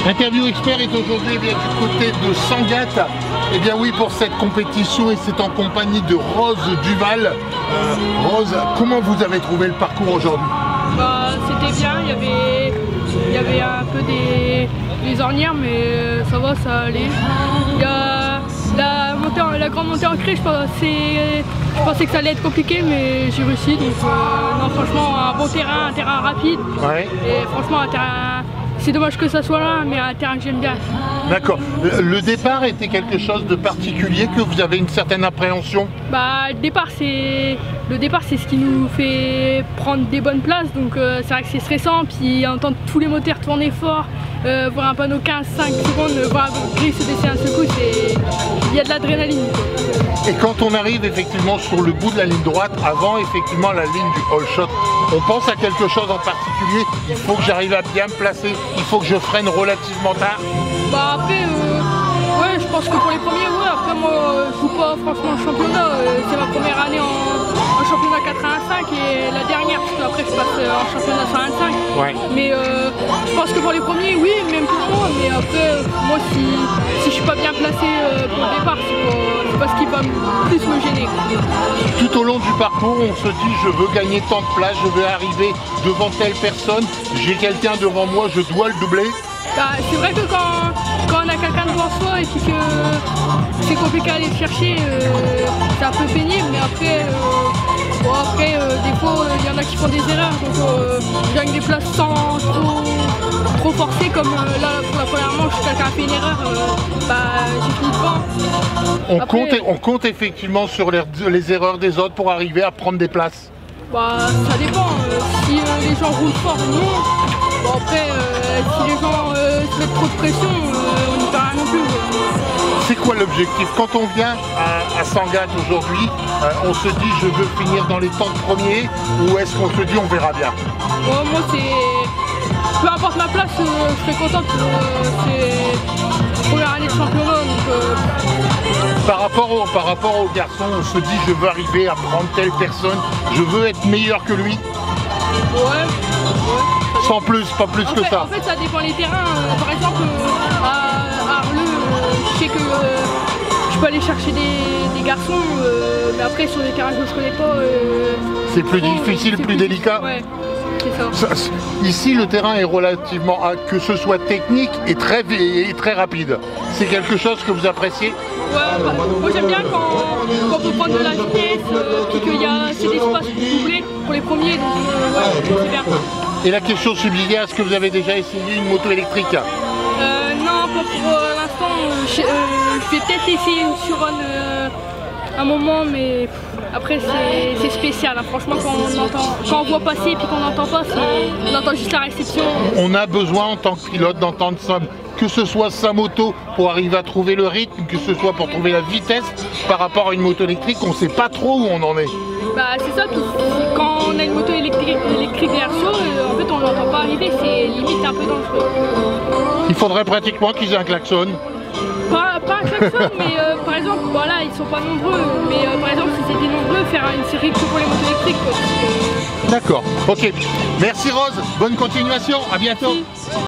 Interview Expert est aujourd'hui du côté de Sangatte. Eh bien oui, pour cette compétition, et c'est en compagnie de Rose Duval. Rose, comment vous avez trouvé le parcours aujourd'hui? C'était bien, il y avait un peu des ornières, mais ça va, ça allait. Il y a la grande montée en craie, je pensais que ça allait être compliqué, mais j'ai réussi. Donc non, franchement, un bon terrain, un terrain rapide. Ouais. Et franchement, un terrain, c'est dommage que ça soit là, mais un terrain que j'aime bien. D'accord. Le départ était quelque chose de particulier, que vous avez une certaine appréhension? Le départ, c'est ce qui nous fait prendre des bonnes places, donc c'est vrai que c'est stressant, puis entendre tous les moteurs tourner fort, voir un panneau 15-5 secondes, voir un gris se baisser un seul coup, il y a de l'adrénaline. Et quand on arrive effectivement sur le bout de la ligne droite, avant effectivement la ligne du all shot, on pense à quelque chose en particulier? Il faut que j'arrive à bien me placer, il faut que je freine relativement tard? Après, ouais, je pense que pour les premiers, ouais. Après, moi, je joue pas franchement au championnat. C'est ma première année en championnat 4-1-5 et la dernière, parce qu'après, je passe en championnat 125. Ouais. Mais je pense que pour les premiers, oui, même pour moi. Mais après, moi, si je suis pas bien placé pour le départ, c'est pas ce qui va plus me gêner. Tout au long du parcours, on se dit, je veux gagner tant de places, je veux arriver devant telle personne, j'ai quelqu'un devant moi, je dois le doubler. C'est vrai que quand on a quelqu'un devant soi et puis que c'est compliqué à aller le chercher, c'est un peu pénible, mais après, des fois il y en a qui font des erreurs, donc je gagne des places sans trop forcer, comme là pour la première manche, quelqu'un a fait une erreur, j'ai fini devant. On compte effectivement sur les erreurs des autres pour arriver à prendre des places. Ça dépend, si les gens roulent fort ou non. Après, si les gens se mettent trop de pression, on n'y peut rien non plus. C'est quoi l'objectif? Quand on vient à Sangatte aujourd'hui, on se dit je veux finir dans les temps de premier, ou est-ce qu'on se dit on verra bien? Moi peu importe ma place, je serai contente. C'est la première année de championnat. Donc, Par rapport aux garçons, on se dit je veux arriver à prendre telle personne, je veux être meilleur que lui. Ouais. Sans plus, pas plus que ça. En fait, ça dépend des terrains. Par exemple, à Arleux, je sais que je peux aller chercher des garçons, mais après sur des terrains que je ne connais pas. C'est plus difficile, plus délicat. Ouais, c'est ça. Ici, le terrain est relativement, que ce soit technique et très rapide. C'est quelque chose que vous appréciez? Ouais, moi j'aime bien quand on peut prendre de la vitesse, puis qu'il y a assez d'espace pour doubler pour les premiers, donc ouais, c'est bien. Et la question subsidiaire, est-ce que vous avez déjà essayé une moto électrique? Non, pour l'instant, je vais peut-être essayer une Surron un moment, mais après c'est spécial, hein. Franchement, quand on voit passer et puis qu'on n'entend pas, on entend juste la réception. On a besoin en tant que pilote d'entendre ça, que ce soit sa moto pour arriver à trouver le rythme, que ce soit pour trouver la vitesse par rapport à une moto électrique, on ne sait pas trop où on en est. C'est ça, puis quand on a une moto électrique derrière soi, en fait on ne l'entend pas arriver, c'est limite un peu dangereux. Il faudrait pratiquement qu'ils aient un klaxon. Pas un klaxon, mais par exemple, voilà, ils sont pas nombreux, mais par exemple si c'était nombreux, faire une série que pour les motos électriques. D'accord, ok. Merci Rose, bonne continuation, à bientôt. Merci.